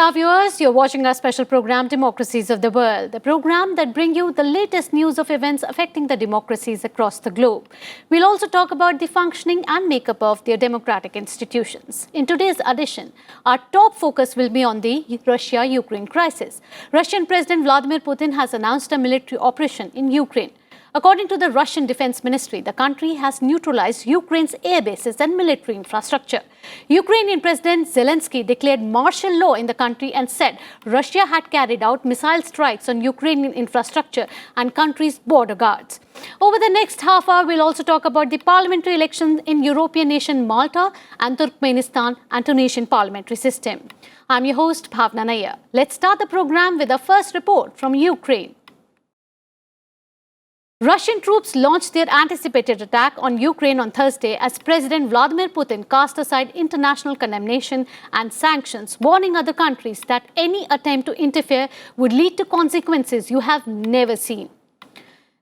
Namaskar viewers, you're watching our special program Democracies of the World, the program that brings you the latest news of events affecting the democracies across the globe. We'll also talk about the functioning and makeup of their democratic institutions. In today's edition, our top focus will be on the Russia-Ukraine crisis. Russian President Vladimir Putin has announced a military operation in Ukraine. According to the Russian Defense Ministry, the country has neutralized Ukraine's air bases and military infrastructure. Ukrainian President Zelensky declared martial law in the country and said Russia had carried out missile strikes on Ukrainian infrastructure and country's border guards. Over the next half hour, we'll also talk about the parliamentary elections in European nation Malta and Turkmenistan and Tunisian parliamentary system. I'm your host, Bhawna Nayar. Let's start the program with the first report from Ukraine. Russian troops launched their anticipated attack on Ukraine on Thursday as President Vladimir Putin cast aside international condemnation and sanctions, warning other countries that any attempt to interfere would lead to consequences you have never seen.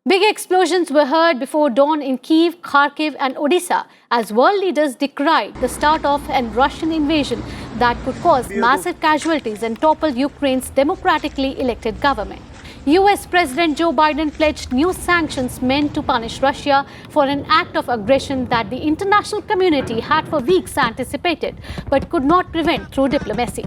Big explosions were heard before dawn in Kyiv, Kharkiv and Odisha as world leaders decried the start of a Russian invasion that could cause massive casualties and topple Ukraine's democratically elected government. US President Joe Biden pledged new sanctions meant to punish Russia for an act of aggression that the international community had for weeks anticipated but could not prevent through diplomacy.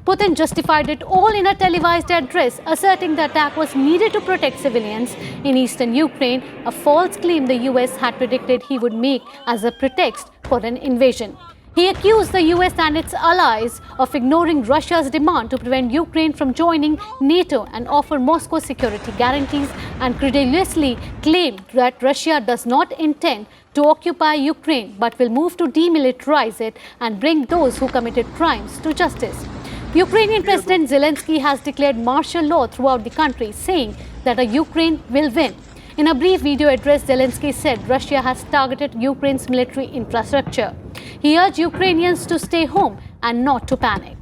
Putin justified it all in a televised address, asserting the attack was needed to protect civilians in eastern Ukraine, a false claim the US had predicted he would make as a pretext for an invasion. He accused the US and its allies of ignoring Russia's demand to prevent Ukraine from joining NATO and offer Moscow security guarantees, and credulously claimed that Russia does not intend to occupy Ukraine but will move to demilitarize it and bring those who committed crimes to justice. Ukrainian President Zelensky has declared martial law throughout the country, saying that Ukraine will win. In a brief video address, Zelensky said Russia has targeted Ukraine's military infrastructure. He urged Ukrainians to stay home and not to panic.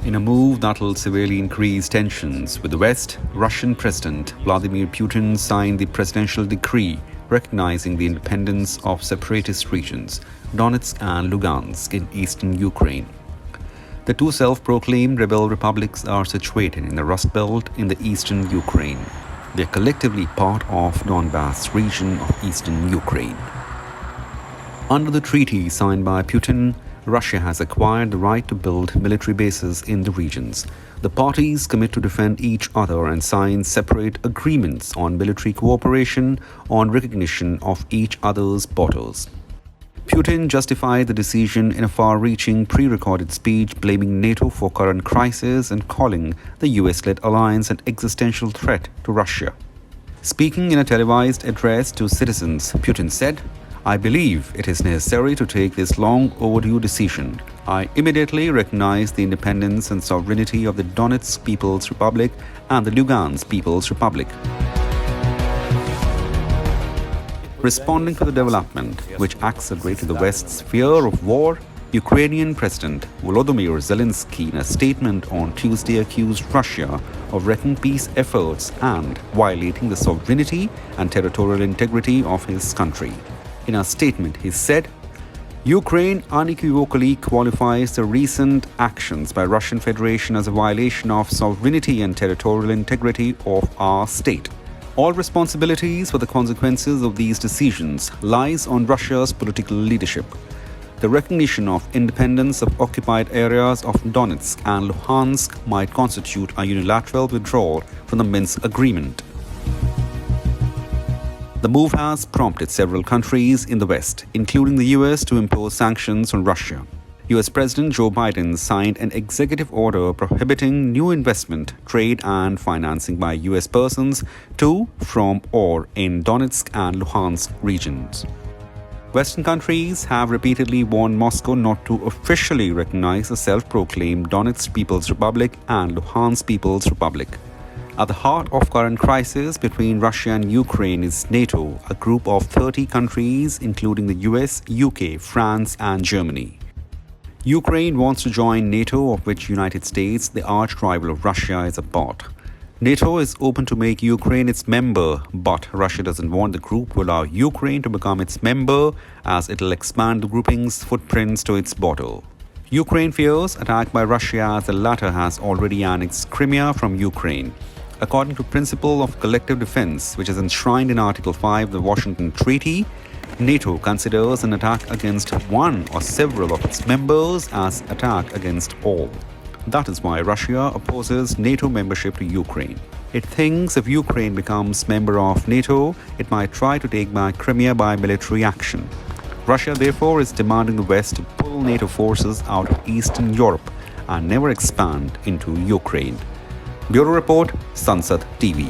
In a move that will severely increase tensions with the West, Russian President Vladimir Putin signed the presidential decree recognizing the independence of separatist regions, Donetsk and Lugansk in eastern Ukraine. The two self-proclaimed rebel republics are situated in the Rust Belt in the eastern Ukraine. They are collectively part of Donbass region of eastern Ukraine. Under the treaty signed by Putin, Russia has acquired the right to build military bases in the regions. The parties commit to defend each other and sign separate agreements on military cooperation on recognition of each other's borders. Putin justified the decision in a far-reaching pre-recorded speech, blaming NATO for current crisis and calling the US-led alliance an existential threat to Russia. Speaking in a televised address to citizens, Putin said, "I believe it is necessary to take this long overdue decision. I immediately recognize the independence and sovereignty of the Donetsk People's Republic and the Lugansk People's Republic." Responding to the development, which accelerated the West's fear of war, Ukrainian President Volodymyr Zelensky in a statement on Tuesday accused Russia of wrecking peace efforts and violating the sovereignty and territorial integrity of his country. In a statement, he said, "Ukraine unequivocally qualifies the recent actions by Russian Federation as a violation of sovereignty and territorial integrity of our state. All responsibilities for the consequences of these decisions lies on Russia's political leadership. The recognition of independence of occupied areas of Donetsk and Luhansk might constitute a unilateral withdrawal from the Minsk agreement." The move has prompted several countries in the West, including the US, to impose sanctions on Russia. US President Joe Biden signed an executive order prohibiting new investment, trade and financing by US persons to, from, or in Donetsk and Luhansk regions. Western countries have repeatedly warned Moscow not to officially recognize the self-proclaimed Donetsk People's Republic and Luhansk People's Republic. At the heart of current crisis between Russia and Ukraine is NATO, a group of 30 countries including the US, UK, France and Germany. Ukraine wants to join NATO, of which United States, the arch rival of Russia, is a part. NATO is open to make Ukraine its member, but Russia doesn't want the group to allow Ukraine to become its member as it'll expand the grouping's footprints to its border. Ukraine fears attack by Russia as the latter has already annexed Crimea from Ukraine. According to principle of collective defense, which is enshrined in Article 5 of the Washington Treaty, NATO considers an attack against one or several of its members as attack against all. That is why Russia opposes NATO membership to Ukraine. It thinks if Ukraine becomes member of NATO, it might try to take back Crimea by military action. Russia, therefore, is demanding the West to pull NATO forces out of Eastern Europe and never expand into Ukraine. Bureau Report, Sansad TV.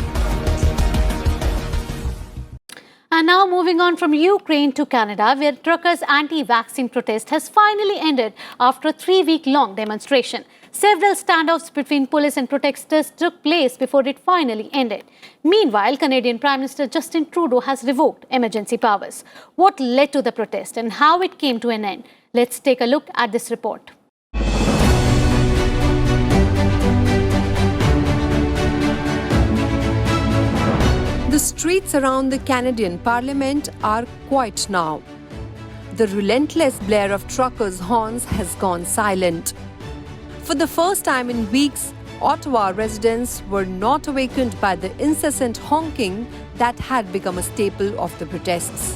And now moving on from Ukraine to Canada, where truckers' anti-vaccine protest has finally ended after a 3-week-long demonstration. Several standoffs between police and protesters took place before it finally ended. Meanwhile, Canadian Prime Minister Justin Trudeau has revoked emergency powers. What led to the protest and how it came to an end? Let's take a look at this report. The streets around the Canadian Parliament are quiet now. The relentless blare of truckers' horns has gone silent. For the first time in weeks, Ottawa residents were not awakened by the incessant honking that had become a staple of the protests.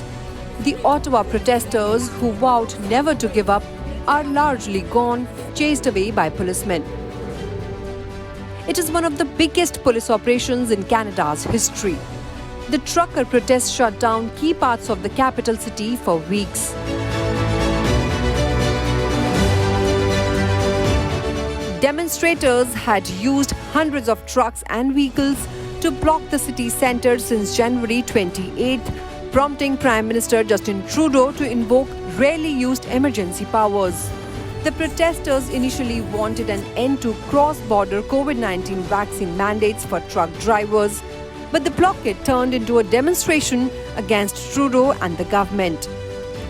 The Ottawa protesters, who vowed never to give up, are largely gone, chased away by policemen. It is one of the biggest police operations in Canada's history. The trucker protest shut down key parts of the capital city for weeks. Demonstrators had used hundreds of trucks and vehicles to block the city centre since January 28th, prompting Prime Minister Justin Trudeau to invoke rarely used emergency powers. The protesters initially wanted an end to cross-border COVID-19 vaccine mandates for truck drivers, but the blockade turned into a demonstration against Trudeau and the government.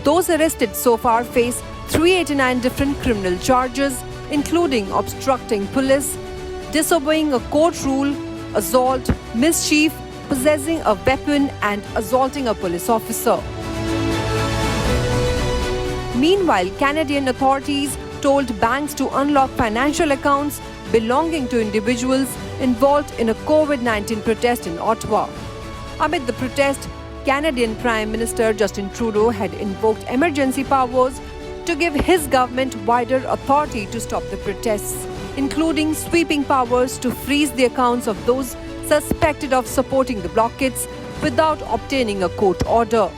Those arrested so far face 389 different criminal charges, including obstructing police, disobeying a court rule, assault, mischief, possessing a weapon, and assaulting a police officer. Meanwhile, Canadian authorities told banks to unlock financial accounts belonging to individuals involved in a COVID-19 protest in Ottawa. Amid the protest, Canadian Prime Minister Justin Trudeau had invoked emergency powers to give his government wider authority to stop the protests, including sweeping powers to freeze the accounts of those suspected of supporting the blockades without obtaining a court order.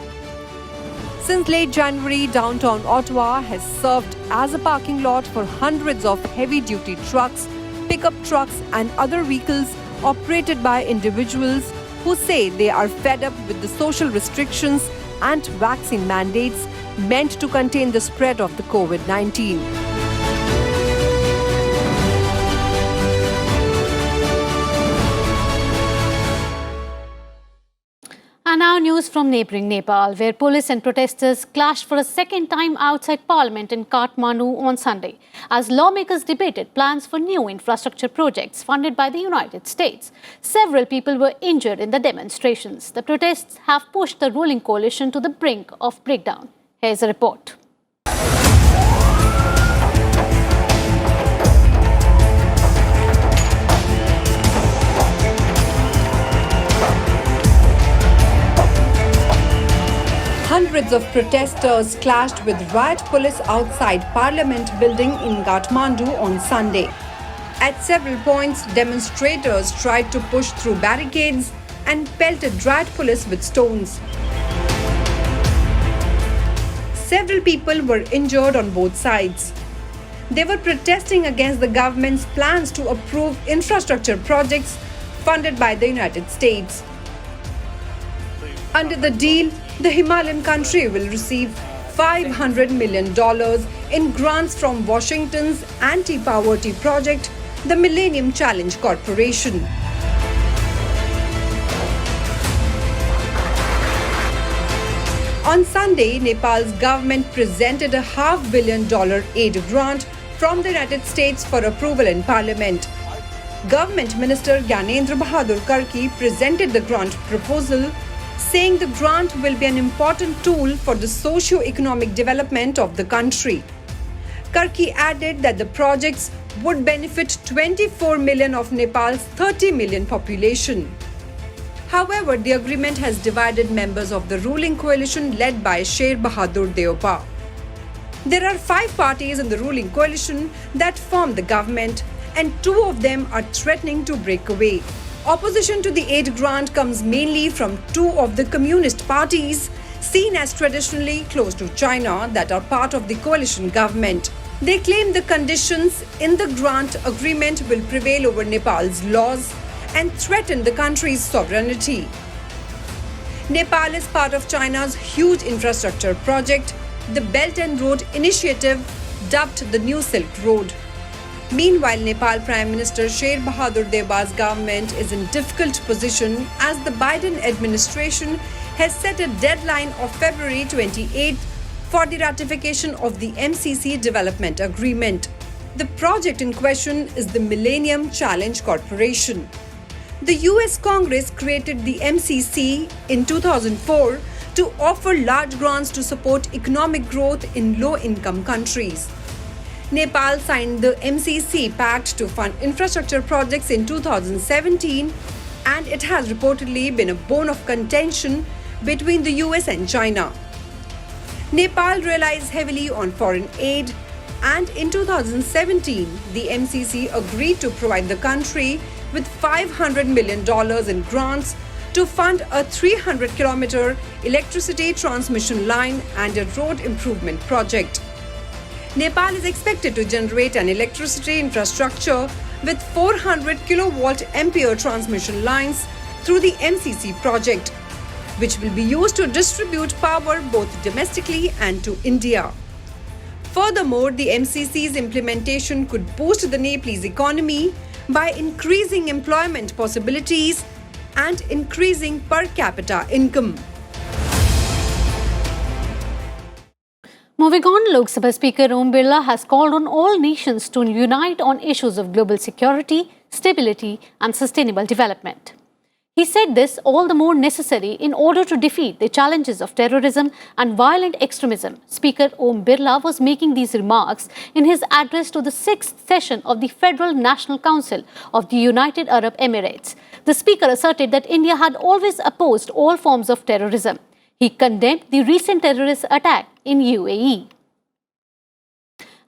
Since late January, downtown Ottawa has served as a parking lot for hundreds of heavy-duty trucks, pickup trucks and other vehicles operated by individuals who say they are fed up with the social restrictions and vaccine mandates meant to contain the spread of the COVID-19. And now news from neighbouring Nepal, where police and protesters clashed for a second time outside Parliament in Kathmandu on Sunday, as lawmakers debated plans for new infrastructure projects funded by the United States. Several people were injured in the demonstrations. The protests have pushed the ruling coalition to the brink of breakdown. Here's a report. Hundreds of protesters clashed with riot police outside Parliament building in Kathmandu on Sunday. At several points, demonstrators tried to push through barricades and pelted riot police with stones. Several people were injured on both sides. They were protesting against the government's plans to approve infrastructure projects funded by the United States. Under the deal, the Himalayan country will receive $500 million in grants from Washington's anti-poverty project, the Millennium Challenge Corporation. On Sunday, Nepal's government presented a $500 million aid grant from the United States for approval in Parliament. Government Minister Gyanendra Bahadur Karki presented the grant proposal, saying the grant will be an important tool for the socio-economic development of the country. Karki added that the projects would benefit 24 million of Nepal's 30 million population. However, the agreement has divided members of the ruling coalition led by Sher Bahadur Deopa. There are 5 parties in the ruling coalition that form the government, and 2 of them are threatening to break away. Opposition to the aid grant comes mainly from 2 of the communist parties seen as traditionally close to China that are part of the coalition government. They claim the conditions in the grant agreement will prevail over Nepal's laws and threaten the country's sovereignty. Nepal is part of China's huge infrastructure project, the Belt and Road Initiative, dubbed the New Silk Road. Meanwhile, Nepal Prime Minister Sher Bahadur Deopa's government is in difficult position as the Biden administration has set a deadline of February 28 for the ratification of the MCC Development Agreement. The project in question is the Millennium Challenge Corporation. The US Congress created the MCC in 2004 to offer large grants to support economic growth in low-income countries. Nepal signed the MCC Pact to fund infrastructure projects in 2017, and it has reportedly been a bone of contention between the US and China. Nepal relies heavily on foreign aid, and in 2017, the MCC agreed to provide the country with $500 million in grants to fund a 300-kilometer electricity transmission line and a road improvement project. Nepal is expected to generate an electricity infrastructure with 400 kilowatt ampere transmission lines through the MCC project, which will be used to distribute power both domestically and to India. Furthermore, the MCC's implementation could boost the Nepalese economy by increasing employment possibilities and increasing per capita income. Moving on, Lok Sabha Speaker Om Birla has called on all nations to unite on issues of global security, stability and sustainable development. He said this all the more necessary in order to defeat the challenges of terrorism and violent extremism. Speaker Om Birla was making these remarks in his address to the 6th session of the Federal National Council of the United Arab Emirates. The Speaker asserted that India had always opposed all forms of terrorism. He condemned the recent terrorist attack in UAE.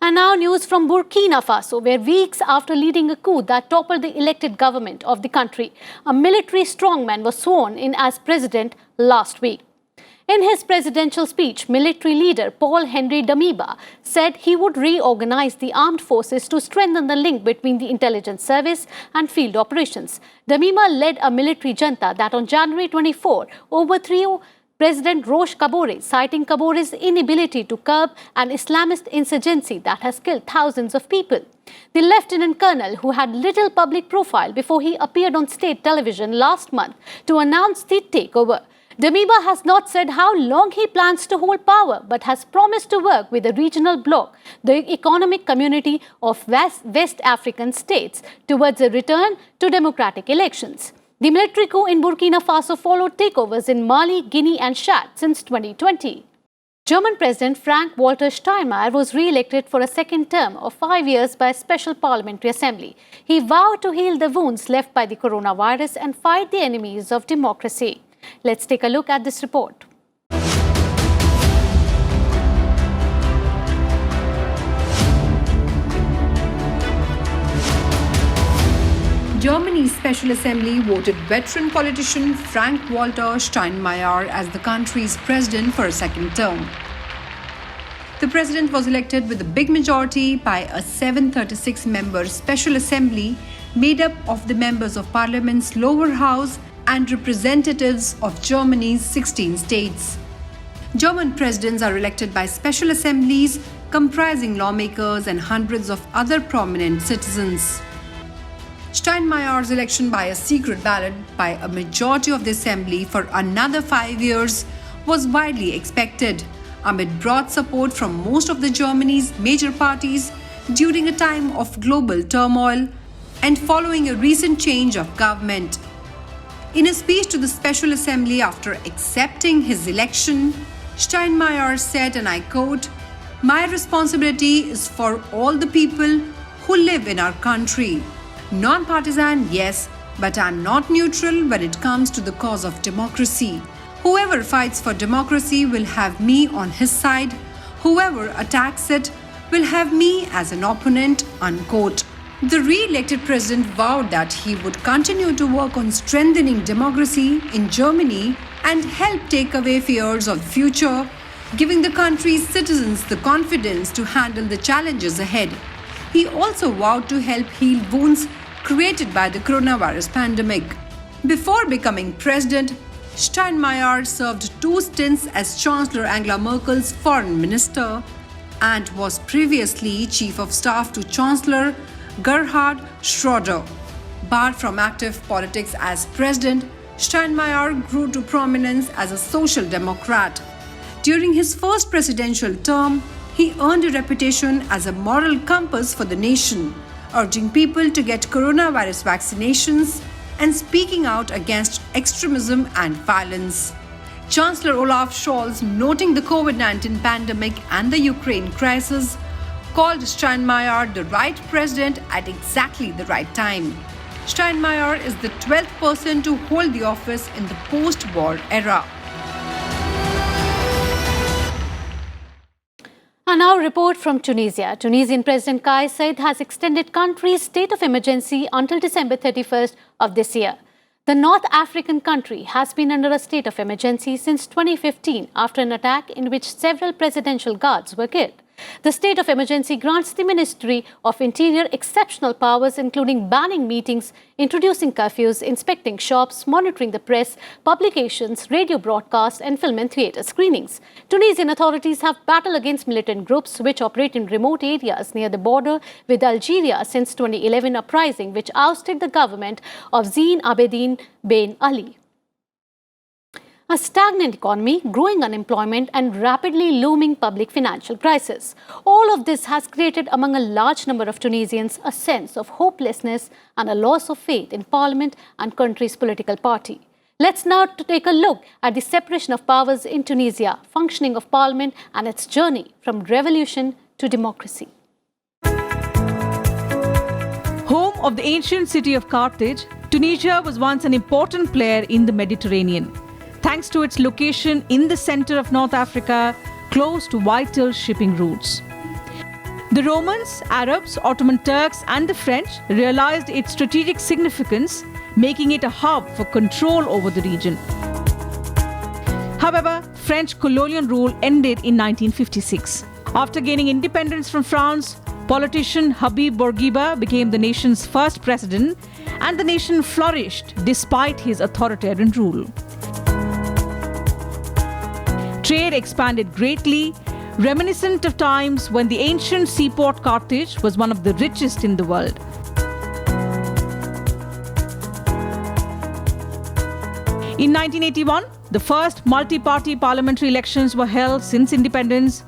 And now news from Burkina Faso, where weeks after leading a coup that toppled the elected government of the country, a military strongman was sworn in as president last week. In his presidential speech, military leader Paul-Henri Damiba said he would reorganize the armed forces to strengthen the link between the intelligence service and field operations. Damiba led a military junta that on January 24 overthrew President Roch Kabore, citing Kabore's inability to curb an Islamist insurgency that has killed thousands of people. The lieutenant colonel, who had little public profile before he appeared on state television last month to announce the takeover. Damiba has not said how long he plans to hold power, but has promised to work with the regional bloc, the economic community of West African states, towards a return to democratic elections. The military coup in Burkina Faso followed takeovers in Mali, Guinea and Chad since 2020. German President Frank-Walter Steinmeier was re-elected for a second term of 5 years by a special parliamentary assembly. He vowed to heal the wounds left by the coronavirus and fight the enemies of democracy. Let's take a look at this report. Germany's Special Assembly voted veteran politician Frank-Walter Steinmeier as the country's president for a second term. The president was elected with a big majority by a 736-member Special Assembly made up of the members of Parliament's lower house and representatives of Germany's 16 states. German presidents are elected by special assemblies comprising lawmakers and hundreds of other prominent citizens. Steinmeier's election by a secret ballot by a majority of the assembly for another 5 years was widely expected, amid broad support from most of the Germany's major parties during a time of global turmoil and following a recent change of government. In a speech to the Special Assembly after accepting his election, Steinmeier said, and I quote, "My responsibility is for all the people who live in our country. Non-partisan, yes, but I'm not neutral when it comes to the cause of democracy. Whoever fights for democracy will have me on his side. Whoever attacks it will have me as an opponent," unquote. The re-elected president vowed that he would continue to work on strengthening democracy in Germany and help take away fears of the future, giving the country's citizens the confidence to handle the challenges ahead. He also vowed to help heal wounds created by the coronavirus pandemic. Before becoming president, Steinmeier served 2 stints as Chancellor Angela Merkel's foreign minister and was previously chief of staff to Chancellor Gerhard Schröder. Barred from active politics as president, Steinmeier grew to prominence as a social democrat. During his first presidential term, he earned a reputation as a moral compass for the nation, urging people to get coronavirus vaccinations and speaking out against extremism and violence. Chancellor Olaf Scholz, noting the COVID-19 pandemic and the Ukraine crisis, called Steinmeier the right president at exactly the right time. Steinmeier is the 12th person to hold the office in the post-war era. And now a report from Tunisia. Tunisian President Kais Saied has extended country's state of emergency until December 31st of this year. The North African country has been under a state of emergency since 2015 after an attack in which several presidential guards were killed. The state of emergency grants the Ministry of Interior exceptional powers, including banning meetings, introducing curfews, inspecting shops, monitoring the press, publications, radio broadcasts, and film and theatre screenings. Tunisian authorities have battled against militant groups which operate in remote areas near the border with Algeria since 2011 uprising, which ousted the government of Zine Abedine Ben Ali. A stagnant economy, growing unemployment, and rapidly looming public financial crisis. All of this has created among a large number of Tunisians a sense of hopelessness and a loss of faith in parliament and country's political party. Let's now take a look at the separation of powers in Tunisia, functioning of parliament, and its journey from revolution to democracy. Home of the ancient city of Carthage, Tunisia was once an important player in the Mediterranean, thanks to its location in the center of North Africa, close to vital shipping routes. The Romans, Arabs, Ottoman Turks, and the French realized its strategic significance, making it a hub for control over the region. However, French colonial rule ended in 1956. After gaining independence from France, politician Habib Bourguiba became the nation's first president, and the nation flourished despite his authoritarian rule. Trade expanded greatly, reminiscent of times when the ancient seaport Carthage was one of the richest in the world. In 1981, the first multi-party parliamentary elections were held since independence.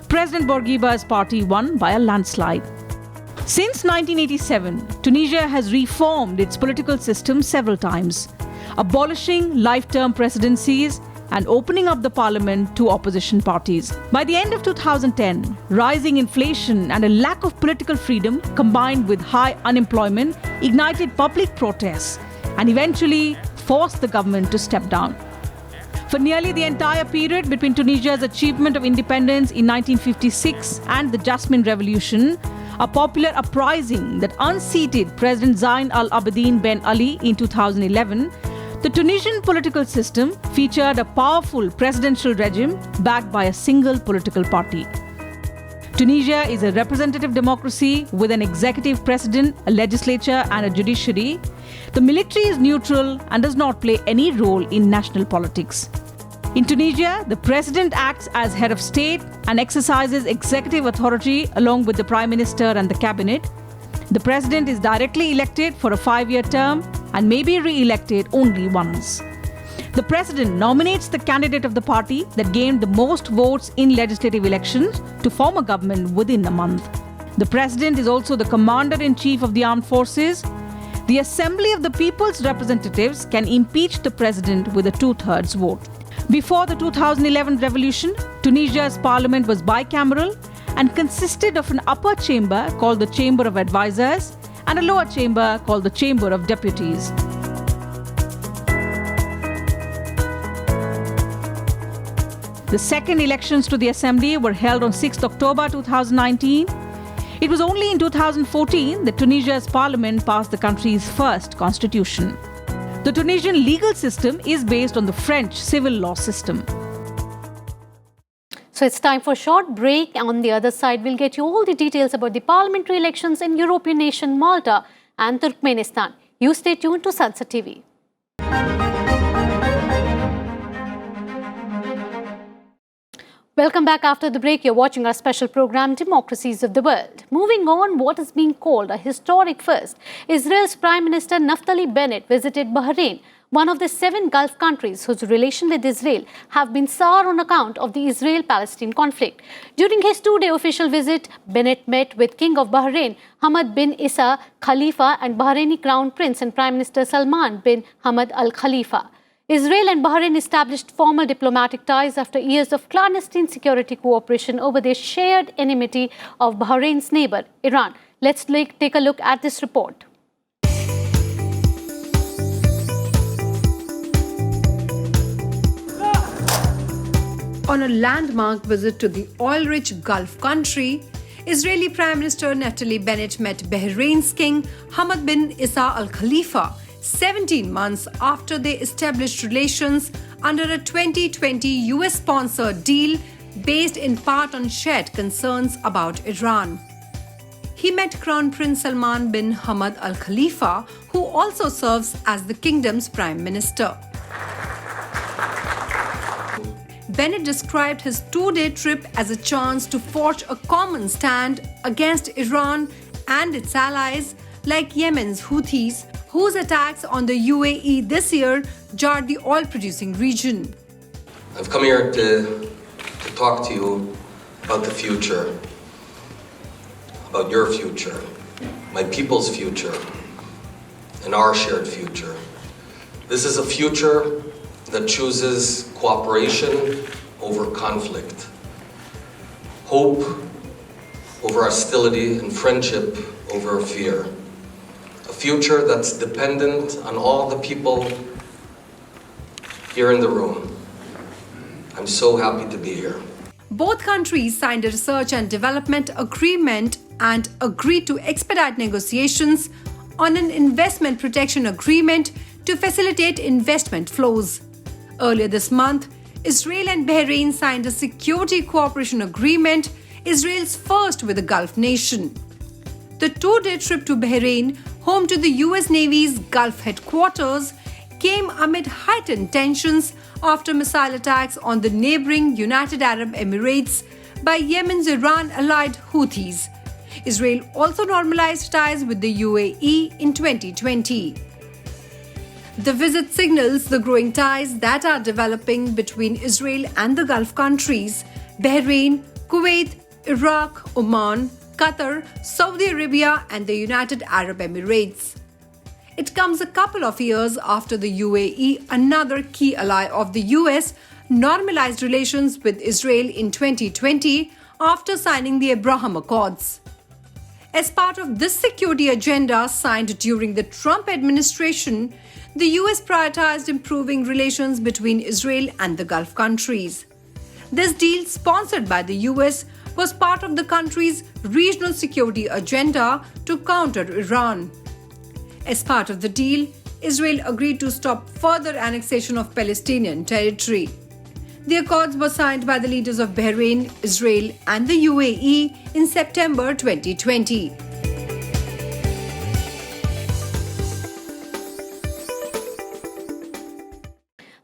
President Bourguiba's party won by a landslide. Since 1987, Tunisia has reformed its political system several times, abolishing life-term presidencies and opening up the parliament to opposition parties. By the end of 2010, rising inflation and a lack of political freedom combined with high unemployment ignited public protests and eventually forced the government to step down. For nearly the entire period between Tunisia's achievement of independence in 1956 and the Jasmine Revolution, a popular uprising that unseated President Zine al-Abidine Ben Ali in 2011, the Tunisian political system featured a powerful presidential regime backed by a single political party. Tunisia is a representative democracy with an executive president, a legislature, and a judiciary. The military is neutral and does not play any role in national politics. In Tunisia, the president acts as head of state and exercises executive authority along with the prime minister and the cabinet. The president is directly elected for a 5-year term and may be re-elected only once. The president nominates the candidate of the party that gained the most votes in legislative elections to form a government within a month. The president is also the commander-in-chief of the armed forces the Assembly of the People's Representatives can impeach the president with a 2/3 vote. Before the 2011 revolution, Tunisia's parliament was bicameral and consisted of an upper chamber called the Chamber of Advisors and a lower chamber called the Chamber of Deputies. The second elections to the Assembly were held on 6th October 2019. It was only in 2014 that Tunisia's parliament passed the country's first constitution. The Tunisian legal system is based on the French civil law system. So it's time for a short break. On the other side, we'll get you all the details about the parliamentary elections in European nation Malta and Turkmenistan. You stay tuned to Sansad TV. Welcome back after the break. You're watching our special program, Democracies of the World. Moving on, what is being called a historic first. Israel's Prime Minister Naftali Bennett visited Bahrain, one of the 7 Gulf countries whose relations with Israel have been sour on account of the Israel-Palestine conflict. During his 2-day official visit, Bennett met with King of Bahrain, Hamad bin Isa Khalifa, and Bahraini Crown Prince and Prime Minister Salman bin Hamad Al Khalifa. Israel and Bahrain established formal diplomatic ties after years of clandestine security cooperation over their shared enmity of Bahrain's neighbor, Iran. Let's take a look at this report. On a landmark visit to the oil-rich Gulf country, Israeli Prime Minister Naftali Bennett met Bahrain's King Hamad bin Isa Al Khalifa 17 months after they established relations under a 2020 US-sponsored deal based in part on shared concerns about Iran. He met Crown Prince Salman bin Hamad Al Khalifa, who also serves as the kingdom's prime minister. Bennett described his 2-day trip as a chance to forge a common stand against Iran and its allies like Yemen's Houthis, whose attacks on the UAE this year jarred the oil-producing region. I've come here to talk to you about the future, about your future, my people's future, and our shared future. This is a future that chooses cooperation over conflict, hope over hostility, and friendship over fear. A future that's dependent on all the people here in the room. I'm so happy to be here. Both countries signed a research and development agreement and agreed to expedite negotiations on an investment protection agreement to facilitate investment flows. Earlier this month, Israel and Bahrain signed a security cooperation agreement, Israel's first with a Gulf nation. The 2-day trip to Bahrain, home to the US Navy's Gulf headquarters, came amid heightened tensions after missile attacks on the neighboring United Arab Emirates by Yemen's Iran-allied Houthis. Israel also normalized ties with the UAE in 2020. The visit signals the growing ties that are developing between Israel and the Gulf countries, Bahrain, Kuwait, Iraq, Oman, Qatar, Saudi Arabia, and the United Arab Emirates. It comes a couple of years after the UAE, another key ally of the US, normalized relations with Israel in 2020 after signing the Abraham Accords. As part of this security agenda signed during the Trump administration, the US prioritized improving relations between Israel and the Gulf countries. This deal, sponsored by the US, was part of the country's regional security agenda to counter Iran. As part of the deal, Israel agreed to stop further annexation of Palestinian territory. The accords were signed by the leaders of Bahrain, Israel, and the UAE in September 2020.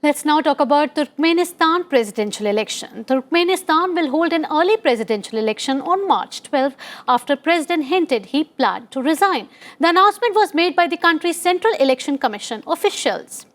Let's now talk about Turkmenistan presidential election. Turkmenistan will hold an early presidential election on March 12 after President hinted he planned to resign. The announcement was made by the country's Central Election Commission officials.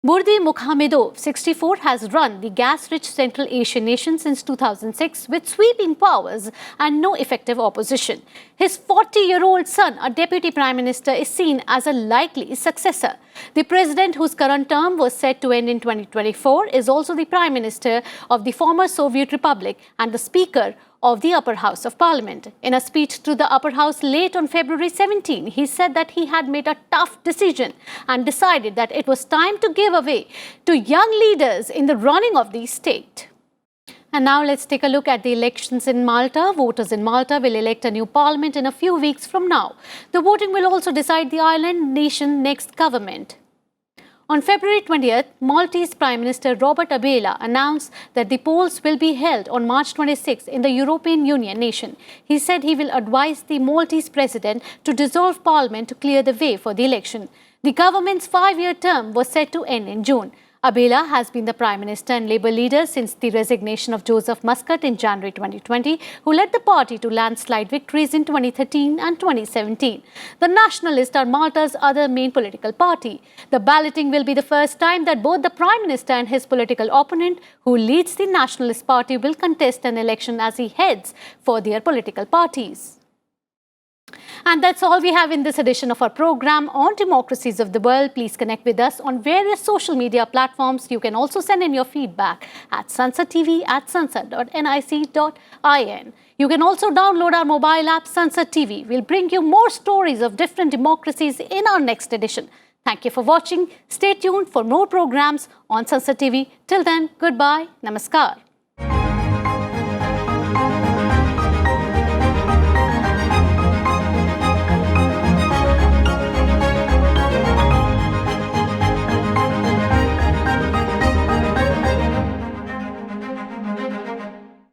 Burdi Mukhamedov, 64, has run the gas-rich Central Asian nation since 2006 with sweeping powers and no effective opposition. His 40-year-old son, a deputy prime minister, is seen as a likely successor. The president, whose current term was set to end in 2024, is also the prime minister of the former Soviet Republic and the speaker of the Upper House of Parliament. In a speech to the Upper House late on February 17, he said that he had made a tough decision and decided that it was time to give away to young leaders in the running of the state. And now let's take a look at the elections in Malta. Voters in Malta will elect a new parliament in a few weeks from now. The voting will also decide the island nation's next government. On February 20th, Maltese Prime Minister Robert Abela announced that the polls will be held on March 26 in the European Union nation. He said he will advise the Maltese president to dissolve parliament to clear the way for the election. The government's 5-year term was set to end in June. Abela has been the Prime Minister and Labour leader since the resignation of Joseph Muscat in January 2020, who led the party to landslide victories in 2013 and 2017. The Nationalists are Malta's other main political party. The balloting will be the first time that both the Prime Minister and his political opponent, who leads the Nationalist Party, will contest an election as he heads for their political parties. And that's all we have in this edition of our program on Democracies of the World. Please connect with us on various social media platforms. You can also send in your feedback at Sansad TV at sansad.nic.in. You can also download our mobile app, Sansad TV. We'll bring you more stories of different democracies in our next edition. Thank you for watching. Stay tuned for more programs on Sansad TV. Till then, goodbye. Namaskar.